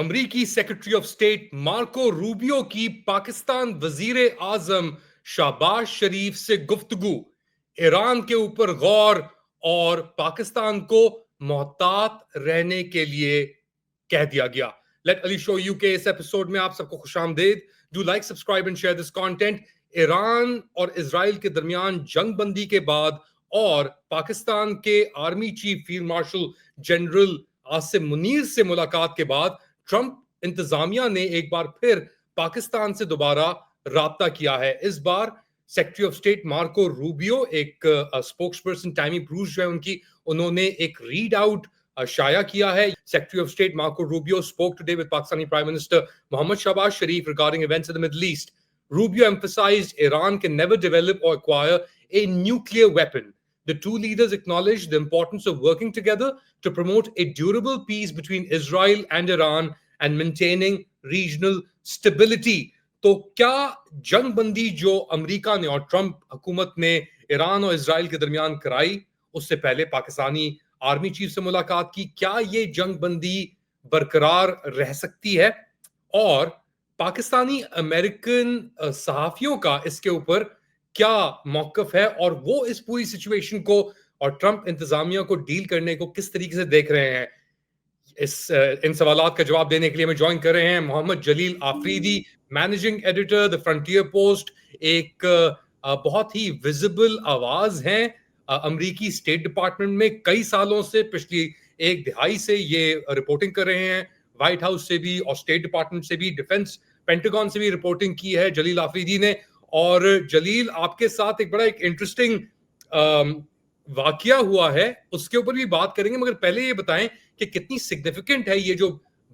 अमरीकी secretary of state Marco Rubio की पाकिस्तान वजीर आजम शहबाज शरीफ से गुफ्तगू, ईरान के ऊपर गौर और पाकिस्तान को मोहतात रहने के लिए कह दिया गया। लेट अली शो यू के इस एपिसोड में आप सबको खुशामदीद। Do like, subscribe and share this content. Iran और इजराइल के दरमियान जंग बंदी के बाद और पाकिस्तान के army chief field marshal general Asim Munir से मुलाकात के बाद ट्रंप इंतजामिया ने एक बार फिर पाकिस्तान से दोबारा राब्ता किया है। इस बार secretary of state Marco Rubio, एक स्पोक्स पर्सन टाइमी ब्रूस जो है उनकी, उन्होंने एक रीड आउट शाया किया है। Secretary of state Marco Rubio spoke today with Pakistani Prime Minister Mohammad Shahbaz Sharif regarding events in the Middle East. Rubio emphasized Iran can never develop or acquire a nuclear weapon. The two leaders acknowledged the importance of working together to promote a durable peace between Israel and Iran and maintaining regional stability. तो क्या जंग बंदी जो America ने और Trump हुकूमत ने Iran और इजराइल के दरमियान कराई, उससे पहले पाकिस्तानी आर्मी चीफ से मुलाकात की, क्या ये जंग बंदी बरकरार रह सकती है? और पाकिस्तानी अमेरिकन सहाफियों का इसके ऊपर क्या मौकफ है और वो इस पूरी सिचुएशन को और ट्रंप इंतजामिया को डील करने को किस तरीके से देख रहे हैं? इन सवालात का जवाब देने के लिए हमें ज्वाइन कर रहे हैं Mohammad Jalil Afridi, managing editor the Frontier Post, एक बहुत ही विजिबल आवाज हैं अमरीकी स्टेट डिपार्टमेंट में। कई सालों से, पिछली एक दिहाई से ये रिपोर्टिंग कर रहे हैं, व्हाइट हाउस से भी और स्टेट डिपार्टमेंट से भी, डिफेंस पेंटागन से भी रिपोर्टिंग की है जलील आफरीदी ने। और जलील, आपके साथ एक इंटरेस्टिंग वाकया हुआ है, उसके ऊपर भी बात करेंगे, मगर पहले ये बताएं कि कितनी सिग्निफिकेंट है ये जो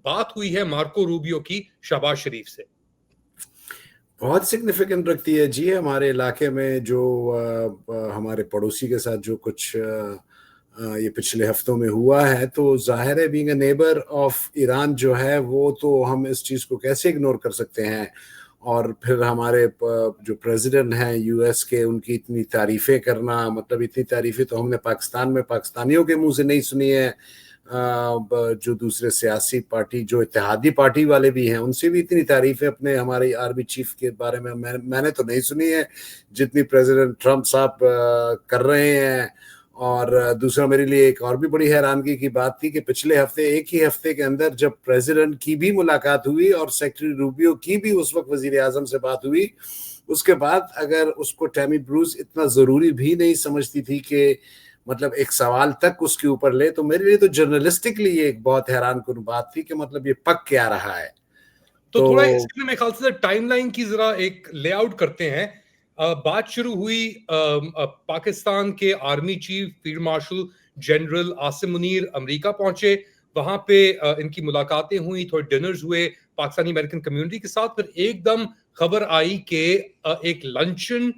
बात हुई है मार्को रूबियो की शहबाज शरीफ से? बहुत सिग्निफिकेंट रखती है जी। हमारे इलाके में जो हमारे पड़ोसी के साथ जो कुछ ये पिछले हफ्तों में हुआ है, तो जाहिर है being a neighbour of Iran जो है वो, तो हम इस चीज़ को कैसे इग्नोर कर सकते हैं। और फिर हमारे जो प्रेसिडेंट हैं यूएस के, उनकी इतनी तारीफ़ें करना, मतलब इतनी तारीफ़ें तो हमने पाकिस्तान में पाकिस्तानियों के मुंह से नहीं सुनी है। जो दूसरे सियासी पार्टी, जो इत्तेहादी पार्टी वाले भी हैं, उनसे भी इतनी तारीफ़ें अपने हमारे आर्मी चीफ के बारे में मैंने तो नहीं सुनी है जितनी प्रेसिडेंट ट्रंप साहब कर रहे हैं। और दूसरा, मेरे लिए एक और भी बड़ी हैरानगी की बात थी कि पिछले हफ्ते, एक ही हफ्ते के अंदर, जब प्रेसिडेंट की भी मुलाकात हुई और सेक्रेटरी रूबियो की भी उस वक्त वजीर आजम से बात हुई, उसके बाद अगर उसको टैमी ब्रूस इतना ज़रूरी भी नहीं समझती थी कि मतलब एक सवाल तक उसके ऊपर ले, तो मेरे लिए तो जर्नलिस्टिकली ये एक बहुत हैरान कुन बात थी कि मतलब ये पक क्या रहा है। तो थोड़ा इसके लिए मेरे ख्याल से टाइमलाइन की जरा एक लेआउट करते हैं। बात शुरू हुई पाकिस्तान के army chief field marshal general Asim Munir America पहुंचे, वहां पे इनकी मुलाकातें हुई, थोड़े डिनर्स हुए पाकिस्तानी अमेरिकन कम्युनिटी के साथ। फिर एकदम खबर आई कि एक लंचन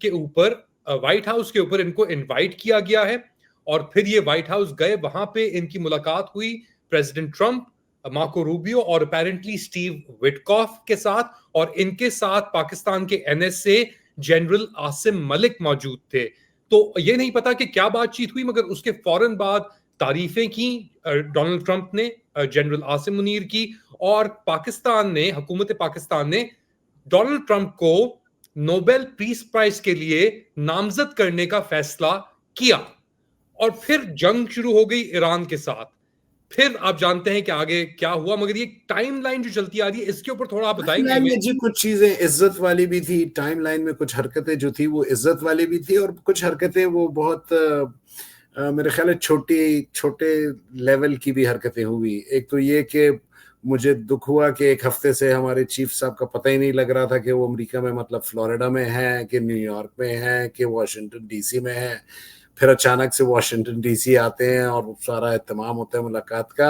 के ऊपर, व्हाइट हाउस के ऊपर इनको इनवाइट किया गया है। और फिर ये व्हाइट हाउस गए, वहां पे इनकी मुलाकात हुई प्रेसिडेंट ट्रंप, मार्को रूबियो और अपेरेंटली स्टीव विटकॉफ के साथ। और इनके साथ पाकिस्तान के एनएसए जनरल आसिम मलिक मौजूद थे। तो ये नहीं पता कि क्या बातचीत हुई, मगर उसके फौरन बाद तारीफें की डोनाल्ड ट्रंप ने जनरल आसिम मुनीर की, और पाकिस्तान ने, हुकूमत पाकिस्तान ने डोनाल्ड ट्रंप को नोबेल पीस प्राइज के लिए नामजद करने का फैसला किया। और फिर जंग शुरू हो गई ईरान के साथ। फिर आप जानते हैं कि आगे क्या हुआ, मगर ये टाइमलाइन जो चलती आ रही है, इसके ऊपर थोड़ा आप बताएंगे हमें? में जी कुछ चीजें इज्जत वाली भी थी, टाइमलाइन में कुछ हरकतें जो थी वो इज्जत वाली भी थी, और कुछ हरकतें वो बहुत मेरे ख्याल है छोटे लेवल की भी हरकतें हुई। एक तो ये कि मुझे दुख हुआ कि एक हफ्ते से हमारे चीफ साहब का पता ही नहीं लग रहा था कि वो अमेरिका में, मतलब फ्लोरिडा में है कि न्यूयॉर्क में है कि वॉशिंगटन डीसी में है। फिर अचानक से वॉशिंगटन डीसी आते हैं और सारा एहतमाम होता है मुलाकात का,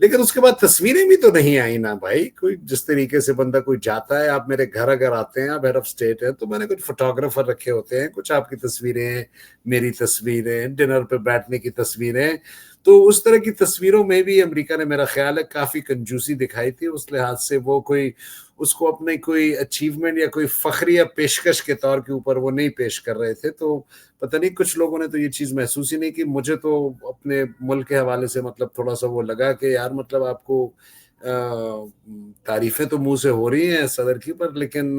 लेकिन उसके बाद तस्वीरें भी तो नहीं आई ना भाई। कोई जिस तरीके से बंदा कोई जाता है, आप मेरे घर अगर आते हैं, आप हेड ऑफ स्टेट है, तो मैंने कुछ फोटोग्राफर रखे होते हैं, कुछ आपकी तस्वीरें, मेरी तस्वीरें, डिनर पे बैठने की तस्वीरें। तो उस तरह की तस्वीरों में भी अमेरिका ने, मेरा ख्याल है, काफी कंजूसी दिखाई थी। उस लिहाज से वो कोई उसको अपने कोई अचीवमेंट या कोई फखरिया पेशकश के तौर के ऊपर वो नहीं पेश कर रहे थे। तो पता नहीं, कुछ लोगों ने तो ये चीज महसूस ही नहीं की। मुझे तो अपने मुल्क के हवाले से मतलब थोड़ा सा वो लगा कि यार, मतलब आपको तारीफें तो मुंह से हो रही हैं सदर की, पर लेकिन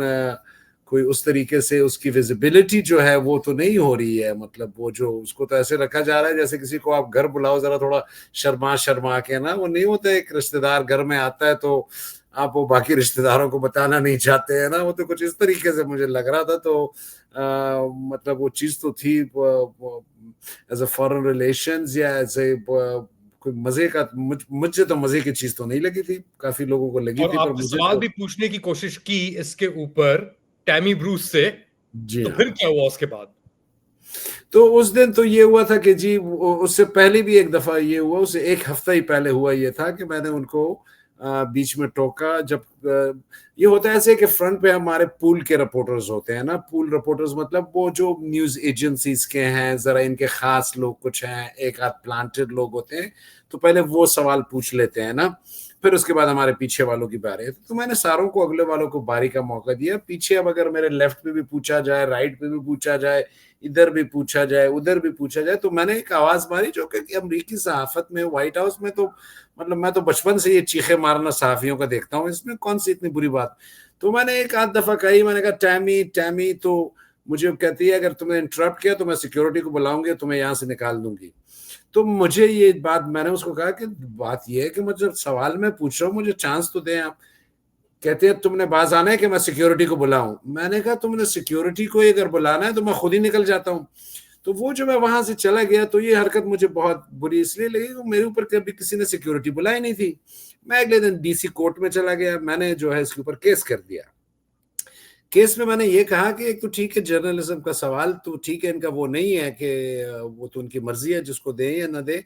कोई उस तरीके से उसकी विजिबिलिटी जो है वो तो नहीं हो रही है। मतलब वो जो उसको तो ऐसे रखा जा रहा है जैसे किसी को आप घर बुलाओ जरा थोड़ा शर्मा शर्मा के ना, वो नहीं होता। एक रिश्तेदार घर में आता है तो आप वो बाकी रिश्तेदारों को बताना नहीं चाहते हैं ना, वो तो कुछ इस तरीके से मुझे लग रहा था। तो मतलब वो चीज तो थी एज अ फॉरेन रिलेशंस या एज ए कोई मजे का, मुझे तो मजे की चीज तो नहीं लगी थी, काफी लोगों को लगी और थी, पर आपने मुझे सवाल तो। भी पूछने की कोशिश की इसके ऊपर टैमी ब्रूस से, जी तो फिर हाँ। क्या हुआ उसके बाद? तो उस दिन तो ये हुआ था कि जी उससे पहले भी एक दफा ये हुआ, उससे एक हफ्ता ही पहले हुआ ये था कि मैंने उनको बीच में टोका। जब ये होता है ऐसे कि फ्रंट पे हमारे पूल के रिपोर्टर्स होते हैं ना, पूल रिपोर्टर्स मतलब वो जो न्यूज एजेंसीज के हैं, जरा इनके खास लोग कुछ हैं, एक आध प्लांटेड लोग होते हैं, तो पहले वो सवाल पूछ लेते हैं ना, फिर उसके बाद हमारे पीछे वालों की बारी है। तो मैंने सारों को, अगले वालों को बारी का मौका दिया। पीछे अब अगर मेरे लेफ्ट पे भी पूछा जाए, राइट पे भी पूछा जाए, इधर भी पूछा जाए, उधर भी पूछा जाए, तो मैंने एक आवाज मारी जो कि अमरीकी सहाफत में, व्हाइट हाउस में तो मतलब मैं तो बचपन से ये चीखे मारना सहाफियों का देखता हूँ, इसमें कौन सी इतनी बुरी बात। तो मैंने एक आध दफा कही, मैंने कहा टैमी टैमी, तो मुझे कहती है अगर तुमने इंटरप्ट किया तो मैं सिक्योरिटी को बुलाऊंगी, तुम्हें यहाँ से निकाल दूंगी। तो मुझे ये बात, मैंने उसको कहा कि बात ये है कि मुझे सवाल मैं पूछ रहा हूँ, मुझे चांस तो दें आप। कहते हैं तुमने बाज आना है कि मैं सिक्योरिटी को बुलाऊं। मैंने कहा तुमने सिक्योरिटी को अगर बुलाना है तो मैं खुद ही निकल जाता हूं। तो वो जो मैं वहां से चला गया, तो ये हरकत मुझे बहुत बुरी इसलिए लगी कि मेरे ऊपर कभी किसी ने सिक्योरिटी बुलाई नहीं थी। मैं अगले दिन डीसी कोर्ट में चला गया, मैंने जो है इसके ऊपर केस कर दिया। केस में मैंने ये कहा कि एक तो ठीक है जर्नलिज्म का सवाल तो ठीक है, इनका वो नहीं है कि वो तो उनकी मर्जी है जिसको दे या ना दे,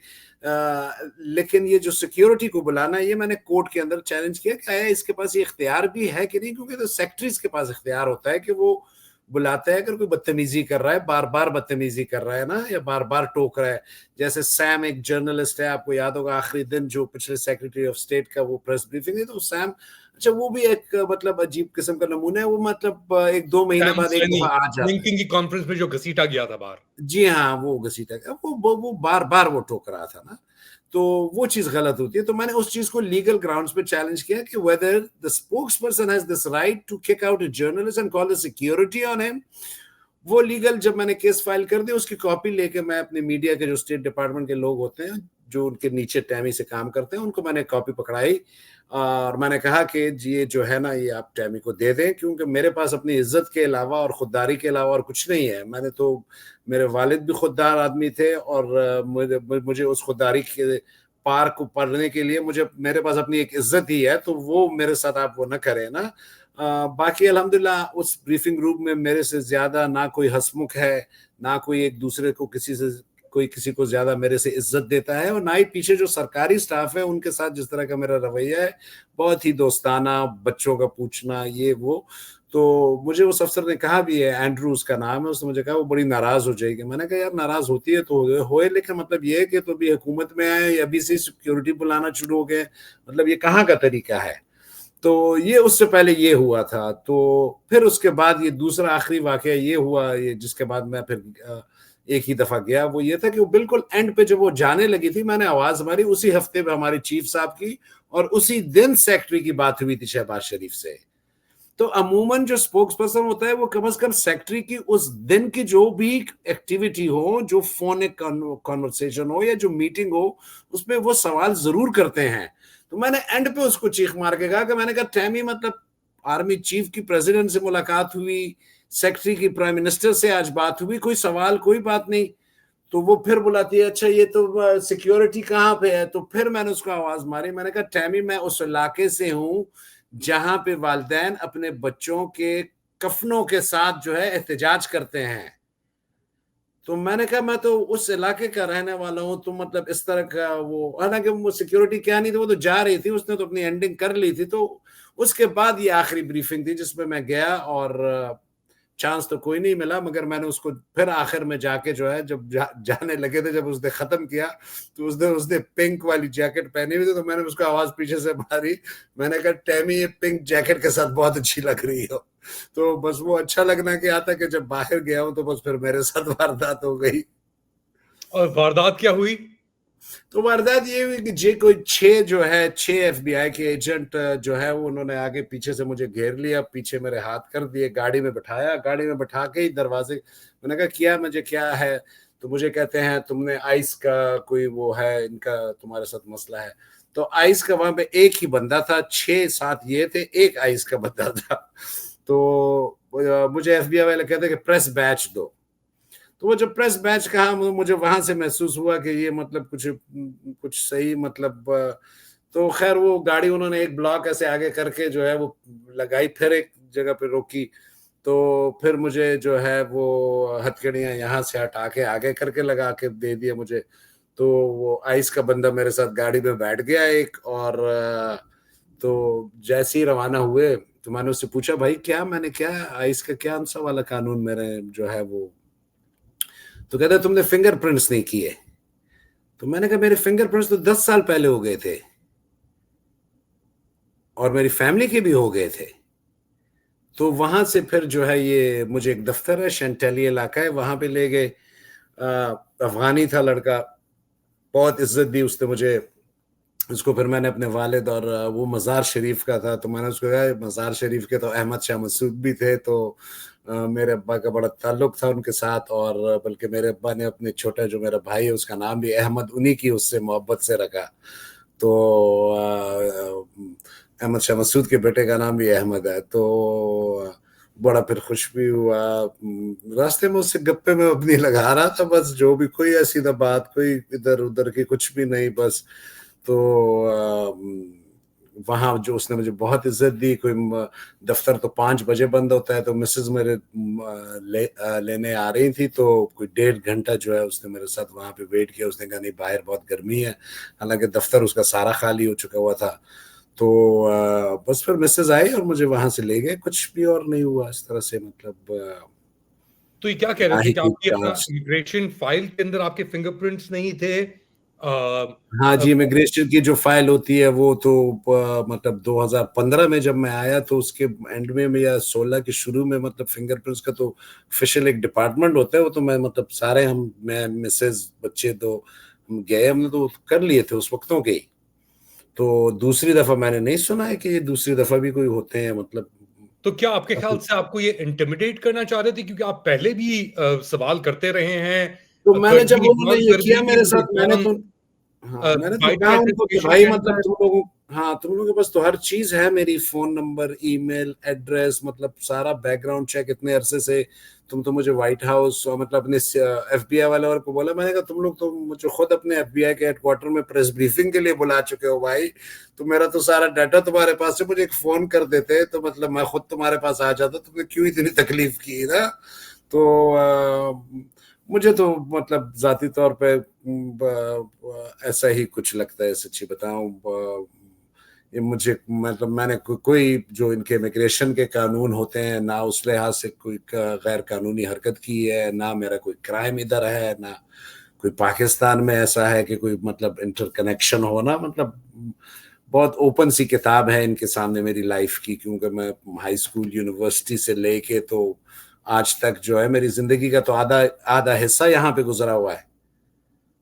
लेकिन ये जो सिक्योरिटी को बुलाना, ये मैंने कोर्ट के अंदर चैलेंज किया कि आया इसके पास ये इख्तियार भी है कि नहीं, क्योंकि तो सेक्रेटरीज के पास इख्तियार होता है कि वो बुलाता है अगर कोई बदतमीजी कर रहा है, बार बार बदतमीजी कर रहा है ना, या बार बार टोक रहा है। जैसे सैम एक जर्नलिस्ट है, आपको याद होगा आखिरी दिन जो पिछले सेक्रेटरी ऑफ स्टेट का वो प्रेस ब्रीफिंग है, तो सैम, अच्छा वो भी एक मतलब अजीब किस्म का नमूना है। वो मतलब एक दो महीने सैम बाद एक सैनी दफा आ जाता है। लिंकिंग की कॉन्फ्रेंस में जो घसीटा गया था बाहर। जी हाँ, वो घसीटा गया, वो बार बार वो टोक रहा था ना, तो वो चीज गलत होती है। तो मैंने उस चीज को लीगल ग्राउंड्स पे चैलेंज किया कि whether the spokesperson has this right to kick out a journalist and call the security on him. वो लीगल, जब मैंने केस फाइल कर दिया, उसकी कॉपी लेके मैं अपने मीडिया के जो स्टेट डिपार्टमेंट के लोग होते हैं जो उनके नीचे टैमी से काम करते हैं, उनको मैंने कॉपी पकड़ाई और मैंने कहा कि ये जो है ना, ये आप टैमी को दे दें, क्योंकि मेरे पास अपनी इज्जत के अलावा और खुददारी के अलावा और कुछ नहीं है। मैंने तो, मेरे वालिद भी खुददार आदमी थे और मुझे उस खुददारी के पार को पढ़ने के लिए मुझे, मेरे पास अपनी एक इज्जत ही है, तो वो मेरे साथ आप वो न करें ना। बाकी अल्हम्दुलिल्लाह उस ब्रीफिंग रूम में मेरे से ज्यादा ना कोई हंसमुख है, ना कोई एक दूसरे को कोई किसी को ज्यादा मेरे से इज्जत देता है, और ना ही पीछे जो सरकारी स्टाफ है उनके साथ जिस तरह का मेरा रवैया है, बहुत ही दोस्ताना, बच्चों का पूछना ये वो। तो मुझे उस अफसर ने कहा भी है, एंड्रूज का नाम है, उसने मुझे कहा वो बड़ी नाराज हो जाएगी। मैंने कहा यार नाराज होती है तो होए, लेकिन मतलब ये है कि तो भी हुकूमत में आए, अभी से सिक्योरिटी बुलाना शुरू हो गए, मतलब ये कहाँ का तरीका है। तो ये उससे पहले ये हुआ था। तो फिर उसके बाद ये दूसरा आखिरी वाकया ये हुआ, ये जिसके बाद मैं फिर एक ही दफा गया, वो ये था कि वो बिल्कुल एंड पे जब वो जाने लगी थी, मैंने आवाज मारी, उसी हफ्ते पे हमारी चीफ साहब की और उसी दिन सेक्रेटरी की बात हुई थी शहबाज शरीफ से। तो अमूमन जो स्पोक्स पर्सन होता है वो कम से कम सेक्रेटरी की उस दिन की जो भी एक्टिविटी हो, जो फोन कॉन्वर्सेशन हो या जो मीटिंग हो, उसमें वो सवाल जरूर करते हैं। तो मैंने एंड पे उसको चीख मार के कहा कि मैंने कहा टैमी, मतलब आर्मी चीफ की प्रेसिडेंट से मुलाकात हुई, सेक्रेटरी की प्राइम मिनिस्टर से आज बात हुई, कोई सवाल कोई बात नहीं। तो वो फिर बुलाती है, अच्छा ये तो सिक्योरिटी कहाँ पे है। तो फिर मैंने उसको आवाज मारी, मैंने कहा टैमी मैं उस इलाके से हूं जहां पे वालिदैन अपने बच्चों के कफनों के साथ जो है एहतजाज करते हैं। तो मैंने कहा मैं तो उस इलाके का रहने वाला हूँ, तो मतलब इस तरह का वो, हालांकि वो सिक्योरिटी क्या नहीं थी, वो तो जा रही थी, उसने तो अपनी एंडिंग कर ली थी। तो उसके बाद ये आखिरी ब्रीफिंग थी जिसमें मैं गया और चांस तो कोई नहीं मिला, मगर मैंने उसको फिर आखिर में जाके जो है, जब जाने लगे थे, जब उसने खत्म किया, तो उसने उसने पिंक वाली जैकेट पहनी हुई थी, तो मैंने उसको आवाज पीछे से मारी, मैंने कहा टैमी ये पिंक जैकेट के साथ बहुत अच्छी लग रही हो। तो बस वो अच्छा लगना क्या था कि जब बाहर गया हूं तो बस फिर मेरे साथ वारदात हो गई। और वारदात क्या हुई? तो वारदात ये हुई कि जे कोई 6 FBI के एजेंट जो है वो उन्होंने आगे पीछे से मुझे घेर लिया, पीछे मेरे हाथ कर दिए, गाड़ी में बिठाया, गाड़ी में बिठा के ही दरवाजे, मैंने कहा क्या मुझे क्या है, तो मुझे कहते हैं तुमने आइस का कोई वो है, इनका तुम्हारे साथ मसला है। तो आइस का वहां पे एक ही बंदा था, 6-7 ये थे, एक आइस का बंदा था। तो मुझे FBI वाले कहते कि प्रेस बैच दो। तो वो जब प्रेस बैच कहा, मुझे वहां से महसूस हुआ कि ये मतलब कुछ कुछ सही मतलब तो खैर वो गाड़ी उन्होंने एक ब्लॉक ऐसे आगे करके जो है वो लगाई, फिर एक जगह पे रोकी, तो फिर मुझे जो है वो हथकड़ियां यहाँ से हटा के आगे करके लगा के दे दिया मुझे। तो वो आइस का बंदा मेरे साथ गाड़ी में बैठ गया एक, और तो जैसे ही रवाना हुए तो मैंने उससे पूछा भाई क्या, मैंने क्या आइस का क्या सा वाला कानून मेरे जो है वो, तो कहता तुमने फिंगरप्रिंट्स नहीं किए। तो मैंने कहा मेरे फिंगरप्रिंट्स तो 10 साल पहले हो गए थे और मेरी फैमिली के भी हो गए थे। तो वहां से फिर जो है ये मुझे एक दफ्तर है, शैंटेली इलाका है, वहां पे ले गए। अफगानी था लड़का, बहुत इज्जत दी उसने मुझे। उसको फिर मैंने अपने वालिद, और वो मज़ार शरीफ का था, तो मैंने उसको कहा मज़ार शरीफ के तो अहमद शाह मसूद भी थे, तो मेरे अब्बा का बड़ा ताल्लुक था उनके साथ, और बल्कि मेरे अब्बा ने अपने छोटा जो मेरा भाई है उसका नाम भी अहमद उन्हीं की उससे मोहब्बत से रखा। तो अहमद शाह मसूद के बेटे का नाम भी अहमद है। तो बड़ा फिर खुश भी हुआ। रास्ते में उससे गप्पे में अपनी लगा रहा था, बस जो भी, कोई ऐसी ना बात, कोई इधर उधर की कुछ भी नहीं, बस। तो वहां जो उसने मुझे बहुत इज्जत दी। कोई दफ्तर तो 5 बजे बंद होता है, तो मिसेज मेरे लेने आ रही थी, तो कोई 1.5 घंटा जो है उसने मेरे साथ वहां पे वेट किया। उसने कहा नहीं बाहर बहुत गर्मी है, हालांकि दफ्तर उसका सारा खाली हो चुका हुआ था। तो बस फिर मिसेज आई और मुझे वहां से ले गए, कुछ भी और नहीं हुआ इस तरह से, मतलब तो ये क्या कह रहे ना थे ही कि कोई आपकी अपना चार्ज। इमिग्रेशन फाइल के अंदर आपके फिंगरप्रिंट्स नहीं थे? हाँ जी, इमिग्रेशन की जो फाइल होती है वो तो मतलब 2015 में जब मैं आया तो उसके एंड में या 16 के शुरू में, मतलब फिंगरप्रिंट्स का तो ऑफिशियल एक डिपार्टमेंट होता है, वो तो मैं मतलब सारे हम, मैं मिसेज बच्चे तो हम गए, हमने तो कर लिए थे उस वक्तों के ही। तो दूसरी दफा मैंने नहीं सुना है कि ये दूसरी दफा भी कोई होते हैं, मतलब। तो क्या आपके ख्याल से आपको ये इंटिमिडेट करना चाह रहे थे, क्योंकि आप पहले भी सवाल करते रहे हैं, तो मैंने जब कड़वी उन्होंने बहुत ये गर्मी किया के मेरे साथ, मैंने दौरान तो, हाँ मैंने तो कहा बाइट उनको कि एटेस्टेशन भाई के मतलब अंदर। तुम लोगों, हाँ तुम लोगों के पास तो हर चीज है, मेरी फोन नंबर, ईमेल एड्रेस, मतलब सारा बैकग्राउंड चेक इतने अरसे से। तुम तो मुझे व्हाइट हाउस और मतलब अपने FBI वाले और को बोला, मैंने कहा तुम लोग तो मुझे खुद अपने FBI के हेडक्वार्टर में प्रेस ब्रीफिंग के लिए बुला चुके हो भाई। तो मेरा तो सारा डाटा तुम्हारे पास है, मुझे एक फोन कर देते तो मतलब मैं खुद तुम्हारे पास आ जाता, तुमने क्यों इतनी तकलीफ की ना। तो मुझे तो मतलब जाती तौर पे ऐसा ही कुछ लगता है, सच्ची बताऊं। ये मुझे मतलब मैंने कोई जो इनके इमिग्रेशन के कानून होते हैं ना, उस लिहाज से कोई गैर कानूनी हरकत की है ना, मेरा कोई क्राइम इधर है ना, कोई पाकिस्तान में ऐसा है कि कोई मतलब इंटरकनेक्शन हो ना, मतलब बहुत ओपन सी किताब है इनके सामने मेरी लाइफ की, क्योंकि मैं हाई स्कूल यूनिवर्सिटी से लेके तो आज तक जो है मेरी जिंदगी का तो आधा आधा हिस्सा यहाँ पे गुजरा हुआ है।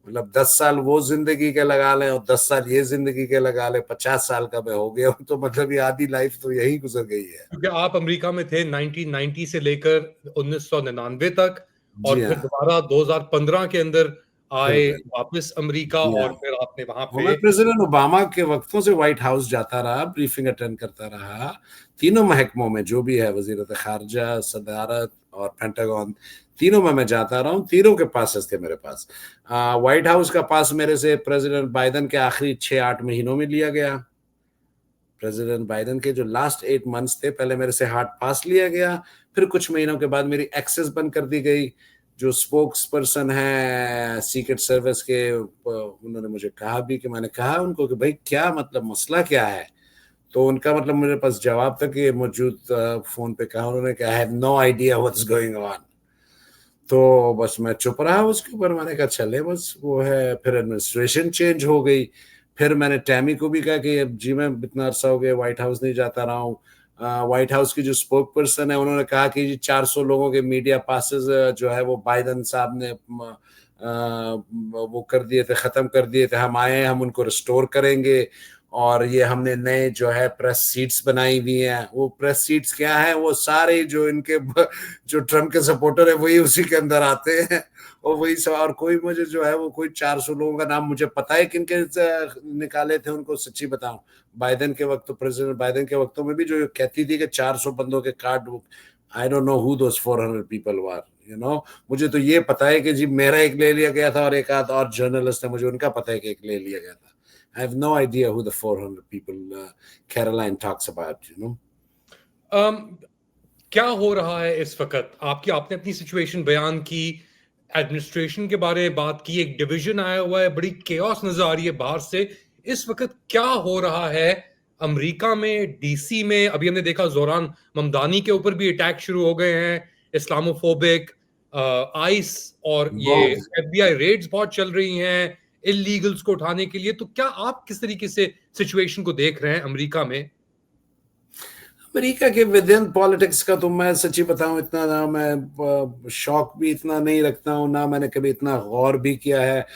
मतलब 10 साल वो जिंदगी के लगा लें और 10 साल ये जिंदगी के लगा लें, 50 साल का मैं हो गया हूँ, तो मतलब ये आधी लाइफ तो यही गुजर गई है। क्योंकि आप अमेरिका में थे 1990 से लेकर 1999 तक, जी और फिर हाँ। दोबारा 2015 के अंदर आए फिर वापस अमेरिका, जी हाँ, और फिर आपने वहां और पे। मैं प्रेसिडेंट ओबामा के वक्तों से व्हाइट हाउस जाता रहा, ब्रीफिंग अटेंड करता रहा, तीनों महकमों में जो भी है, वजीरत खारजा, सदारत और पेंटागन, तीनों में मैं जाता रहा हूँ, तीनों के पासेस थे मेरे पास। व्हाइट हाउस का पास मेरे से प्रेसिडेंट बाइडन के आखिरी 6-8 महीनों में लिया गया। प्रेसिडेंट बाइडन के जो लास्ट 8 मंथ्स थे, पहले मेरे से हार्ड पास लिया गया, फिर कुछ महीनों के बाद मेरी एक्सेस बंद कर दी गई। जो स्पोक्स पर्सन है सीक्रेट सर्विस के, उन्होंने मुझे कहा भी, कि मैंने कहा उनको कि भाई क्या मतलब मसला क्या है, तो उनका मतलब मेरे पास जवाब था कि मौजूद फोन पे कहा उन्होंने कि I have no idea what's going on. तो बस मैं चुप रहा उसके ऊपर, मैंने कहा चले बस वो है। फिर एडमिनिस्ट्रेशन चेंज हो गई, फिर मैंने टैमी को भी कहा कि अब जी मैं इतना अरसा हो गया व्हाइट हाउस नहीं जाता रहा हूँ। व्हाइट हाउस की जो स्पोक पर्सन है उन्होंने कहा कि जी 400 लोगों के मीडिया पासेस जो है वो बाइडन साहब ने वो कर दिए थे, खत्म कर दिए थे। हम आए, हम उनको रिस्टोर करेंगे, और ये हमने नए जो है प्रेस सीट्स बनाई हुई हैं। वो प्रेस सीट्स क्या है, वो सारे जो इनके जो ट्रम्प के सपोर्टर है वही उसी के अंदर आते हैं, और वही सब। और कोई मुझे जो है वो कोई 400 लोगों का नाम मुझे पता है किनके निकाले थे उनको, सच्ची बताऊं। बाइडेन के वक्त, तो प्रेसिडेंट बाइडेन के वक्तों में भी जो कहती थी कि 400 बंदों के card, I don't know who those 400 people were, you know. मुझे तो ये पता है कि जी मेरा एक ले लिया गया था, और एक आध और जर्नलिस्ट है, मुझे उनका पता है कि एक ले लिया गया था। I have no idea who the 400 people Caroline talks about, you know. क्या हो रहा है इस वक्त? आपने अपनी सिचुएशन बयान की, एडमिनिस्ट्रेशन के बारे में बात की, एक डिवीजन आया हुआ है, बड़ी केओस नजर आ रही है बाहर से। इस वक्त क्या हो रहा है अमेरिका में, डीसी में? अभी हमने देखा जोरान ममदानी के ऊपर भी अटैक शुरू हो गए हैं, इस्लामोफोबिक। आइस और ये बहुत एफबीआई रेड्स बहुत चल रही हैं इलीगल्स को उठाने के लिए। तो क्या आप किस तरीके से सिचुएशन को देख रहे हैं अमेरिका में? अमेरिका के विद इन पॉलिटिक्स का तो मैं सच्ची बताऊं, इतना ना मैं शौक भी इतना नहीं रखता हूं, ना मैंने कभी इतना गौर भी किया है।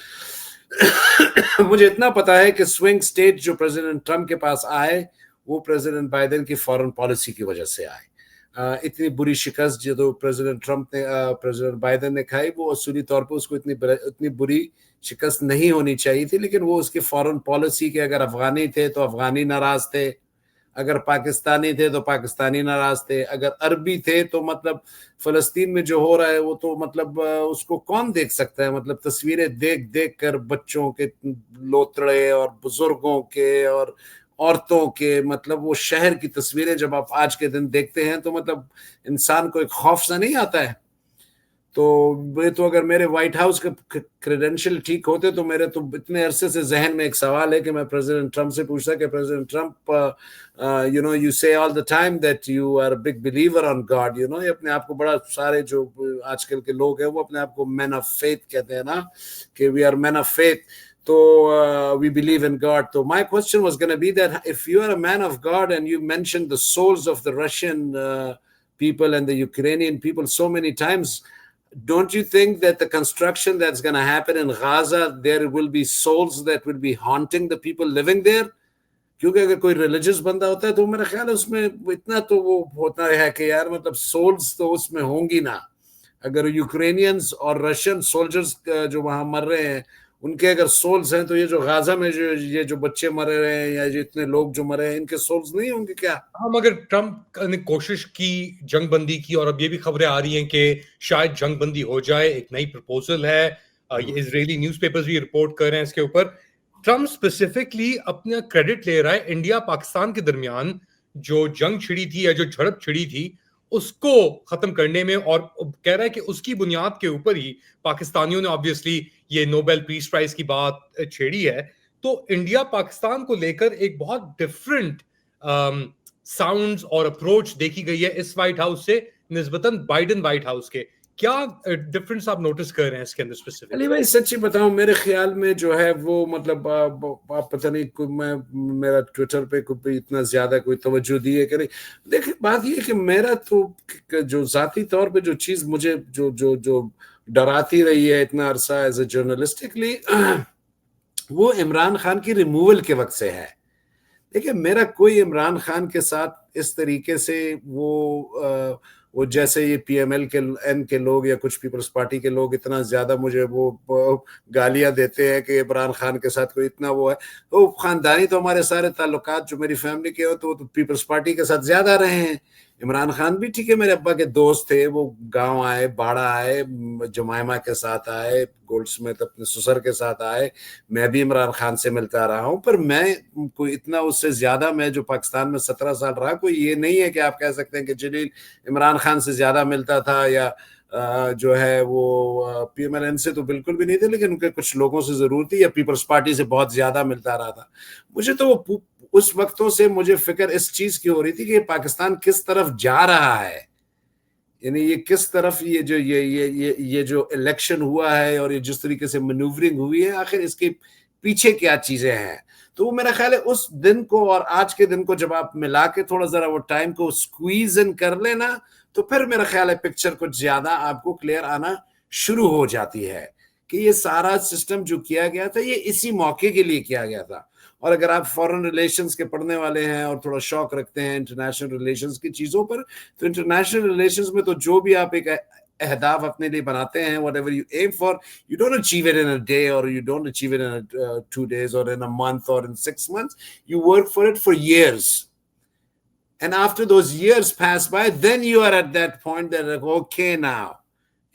मुझे इतना पता है कि स्विंग स्टेट जो प्रेसिडेंट ट्रम्प के पास आए, वो प्रेसिडेंट बाइडेन की फॉरेन पॉलिसी की वजह से आए। इतनी बुरी शिकस्त जो प्रेसिडेंट ट्रम्प ने प्रेसिडेंट बाइडेन ने खाई, वो असूली तौर पर उसको इतनी बुरी शिकस्त नहीं होनी चाहिए थी, लेकिन वो उसकी फॉरेन पॉलिसी के, अगर अफगानी थे तो अफगानी नाराज थे, अगर पाकिस्तानी थे तो पाकिस्तानी नाराज थे, अगर अरबी थे तो मतलब फलस्तीन में जो हो रहा है वो तो मतलब उसको कौन देख सकता है। मतलब तस्वीरें देख देख कर बच्चों के लोतड़े और बुजुर्गों के और औरतों के, मतलब वो शहर की तस्वीरें जब आप आज के दिन देखते हैं तो मतलब इंसान को एक खौफ सा नहीं आता है। तो वे तो अगर मेरे व्हाइट हाउस के क्रेडेंशियल ठीक होते तो मेरे तो इतने अरसे से जहन में एक सवाल है कि मैं प्रेसिडेंट ट्रम्प से पूछता कि president Trump, you know, you say all the time that you are big believer on God, you know. ये अपने आप को बड़ा, सारे जो आजकल के लोग हैं वो अपने आप को मैन ऑफ फेथ कहते हैं ना, कि we are man of faith, तो we believe in God. So my question was going to be that if you are a man of God and you mentioned the souls of the Russian people and the Ukrainian people so many times, don't you think that the construction that's going to happen in Gaza, there will be souls that will be haunting the people living there? क्योंकि अगर कोई religious बंदा होता है तो मेरा ख्याल है उसमें इतना तो वो होता है कि यार मतलब सोल्स तो उसमें होंगी ना। अगर यूक्रेनियंस और रशियन सोल्जर्स जो वहां मर रहे हैं उनके अगर सोल्स हैं, तो ये जो गाजा में जो बच्चे मर रहे हैं या जो इतने लोग जो मरे हैं, इनके सोल्स नहीं होंगे क्या? हम अगर ट्रम्प ने कोशिश की जंगबंदी की, और अब ये भी खबरें आ रही हैं कि शायद जंगबंदी हो जाए, एक नई प्रपोजल है, ये इजरायली न्यूज़पेपर्स भी रिपोर्ट कर रहे हैं इसके ऊपर। ट्रम्प स्पेसिफिकली अपना क्रेडिट ले रहा है इंडिया पाकिस्तान के दरमियान जो जंग छिड़ी थी या जो झड़प छिड़ी थी उसको खत्म करने में, और कह रहा है कि उसकी बुनियाद के ऊपर ही पाकिस्तानियों ने ऑब्वियसली ये नोबेल पीस प्राइज की बात छेड़ी है। तो इंडिया पाकिस्तान को लेकर एक बहुत डिफरेंट साउंड्स और अप्रोच देखी गई है इस व्हाइट हाउस से निस्बतन बाइडेन व्हाइट हाउस के। क्या डिफरेंस आप नोटिस कर रहे हैं इसके अंदर अली स्पेसिफिकली? भाई सच्ची बताऊं, मेरे ख्याल में जो है वो मतलब आप पता नहीं कोई, मैं मेरा ट्विटर पे कोई इतना ज्यादा कोई तवज्जो दी है कि नहीं। देखिए बात ये है कि मेरा तो जो जाती तौर पे जो चीज मुझे जो जो जो डराती रही है इतना अरसा एज ए जर्नलिस्टिकली, वो इमरान खान की रिमूवल के वक्त से है। देखिए मेरा कोई इमरान खान के साथ इस तरीके से वो जैसे ये पीएमएल के एन के लोग या कुछ पीपल्स पार्टी के लोग इतना ज्यादा मुझे वो गालियां देते हैं कि इमरान खान के साथ कोई इतना वो है। तो खानदानी तो हमारे सारे ताल्लुकात जो मेरी फैमिली के हो तो पीपल्स पार्टी के साथ ज्यादा रहे हैं। इमरान खान भी ठीक है, मेरे अब्बा के दोस्त थे, वो गांव आए, बाड़ा आए, जमायमा के साथ आए, गोल्डस्मिथ अपने ससुर के साथ आए, मैं भी इमरान खान से मिलता रहा हूं। पर मैं कोई इतना उससे ज्यादा, मैं जो पाकिस्तान में 17 साल रहा, कोई ये नहीं है कि आप कह सकते हैं कि जलील इमरान खान से ज्यादा मिलता था या जो है वो पीएमएलएन से तो बिल्कुल भी नहीं थे, लेकिन उनके कुछ लोगों से जरूर थी, या पीपल्स पार्टी से बहुत ज्यादा मिलता रहा था। मुझे तो उस वक्तों से मुझे फिक्र इस चीज की हो रही थी कि पाकिस्तान किस तरफ जा रहा है, यानी ये किस तरफ ये जो इलेक्शन हुआ है और ये जिस तरीके से मैन्यूवरिंग हुई है, आखिर इसके पीछे क्या चीजें हैं। तो वो मेरा ख्याल है उस दिन को और आज के दिन को जब आप मिला के थोड़ा जरा वो टाइम को स्क्वीज इन कर लेना, तो फिर मेरा ख्याल है पिक्चर कुछ ज्यादा आपको क्लियर आना शुरू हो जाती है कि ये सारा सिस्टम जो किया गया था ये इसी मौके के लिए किया गया था। और अगर आप फॉरेन रिलेशंस के पढ़ने वाले हैं और थोड़ा शौक रखते हैं इंटरनेशनल रिलेशंस की चीजों पर, तो इंटरनेशनल रिलेशंस में तो जो भी आप एक अहदाफ अपने लिए बनाते हैं, whatever you aim for, you don't achieve it in a day, or you don't achieve it in 2 days, or in a month, or in 6 months. You work for it for years. And after those years pass by, then you are at that point that, like, okay, now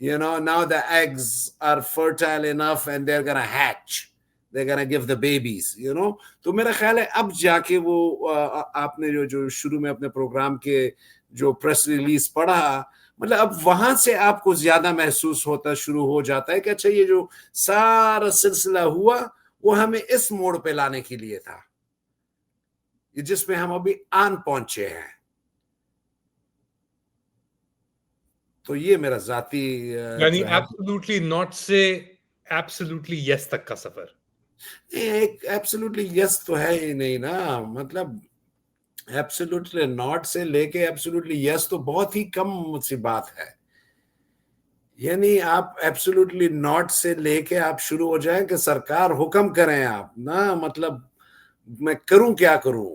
the eggs are fertile enough and they're gonna hatch. They're gonna give the babies, तो मेरा ख्याल है अब जाके वो आपने जो शुरू में अपने प्रोग्राम के जो प्रेस रिलीज पढ़ा, मतलब अब वहां से आपको ज्यादा महसूस होता शुरू हो जाता है कि अच्छा, ये जो सारा सिलसिला हुआ वो हमें इस मोड़ पे लाने के लिए था, जिसमें हम अभी आन पहुंचे हैं। तो ये मेरा जाती यानी एब्सोल्युटली नॉट से एब्सोल्युटली यस तक का सफर। एक एब्सोल्युटली यस तो है ही नहीं ना, मतलब एब्सोल्युटली नॉट से लेके एब्सोल्युटली यस तो बहुत ही कम सी बात है। यानी आप एब्सोल्युटली नॉट से लेके आप शुरू हो जाएं कि सरकार हुक्म करें आप ना, मतलब मैं करूं क्या करूं,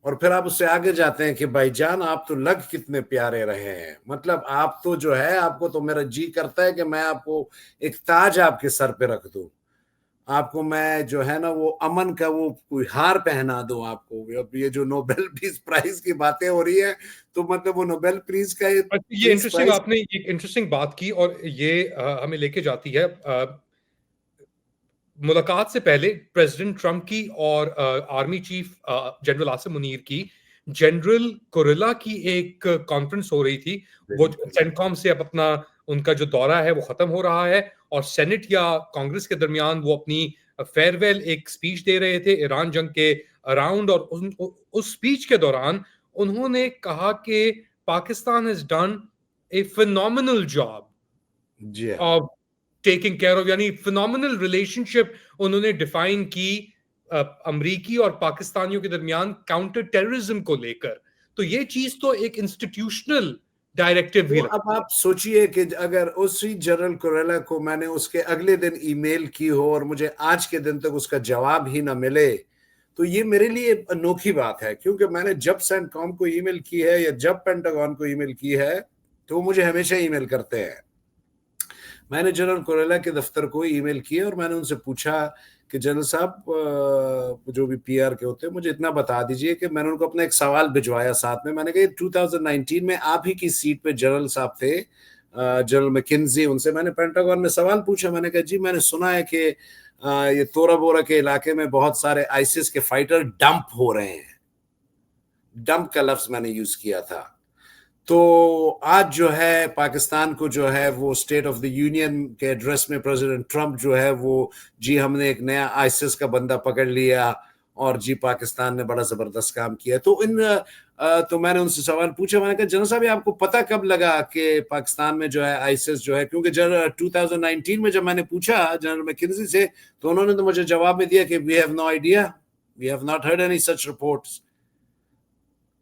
और फिर आप उससे आगे जाते हैं कि भाईजान आप तो लग कितने प्यारे रहे हैं, मतलब आप तो जो है, आपको तो मेरा जी करता है कि मैं आपको एक ताज आपके सर पे रख दूं, आपको मैं जो है ना वो अमन का वो कोई हार पहना दूं आपको। अब ये जो नोबेल पीस प्राइज की बातें हो रही है, तो मतलब वो नोबेल प्रीज का ये इंटरेस्टिंग, आपने एक इंटरेस्टिंग बात की, और ये हमें लेके जाती है मुलाकात से पहले प्रेसिडेंट ट्रंप की और army chief general Asim Munir की जनरल कोरेला की एक कॉन्फ्रेंस हो रही थी। वो सेंटकॉम से अब अपना उनका जो दौरा है वो खत्म हो रहा है, और सेनेट या कांग्रेस के दरमियान वो अपनी फेयरवेल एक स्पीच दे रहे थे ईरान जंग के अराउंड। और उस स्पीच के दौरान उन्होंने कहा कि Pakistan has done A phenomenal job of taking care of, यानी फिनोमिनल रिलेशनशिप उन्होंने डिफाइन की अमरीकी और पाकिस्तानियों के दरमियान काउंटर टेररिज्म को लेकर। तो ये चीज तो एक इंस्टीट्यूशनल डायरेक्टिव भी अब आप सोचिए कि अगर उसी जनरल कोरेला को मैंने उसके अगले दिन ईमेल की हो और मुझे आज के दिन तक उसका जवाब ही ना मिले, तो ये मेरे लिए अनोखी बात है, क्योंकि मैंने जब सेंटकॉम को ईमेल की है या जब पेंटागन को ईमेल की है, तो मुझे हमेशा ईमेल करते हैं। मैंने जनरल कोरेला के दफ्तर को ईमेल किया और मैंने उनसे पूछा कि जनरल साहब, जो भी पीआर के होते हैं, मुझे इतना बता दीजिए कि मैंने उनको अपना एक सवाल भिजवाया साथ में। मैंने कहा 2019 में आप ही की सीट पे जनरल साहब थे, जनरल मैकेंजी, उनसे मैंने पेंटागन में सवाल पूछा। मैंने कहा जी मैंने सुना है कि ये तोरा बोरा के इलाके में बहुत सारे आईसिस के फाइटर डंप हो रहे हैं। डंप का लफ्ज मैंने यूज किया था। तो आज जो है पाकिस्तान को जो है वो स्टेट ऑफ द यूनियन के एड्रेस में प्रेसिडेंट ट्रंप जो है वो, जी हमने एक नया आईसिस का बंदा पकड़ लिया और जी पाकिस्तान ने बड़ा जबरदस्त काम किया। तो मैंने उनसे सवाल पूछा, मैंने कहा जनरल साहब आपको पता कब लगा कि पाकिस्तान में जो है आईसिस जो है, क्योंकि 2019 में जब मैंने पूछा जनरल मैकेंजी से, तो उन्होंने तो मुझे जवाब में दिया कि we have no idea, we have not heard any such reports.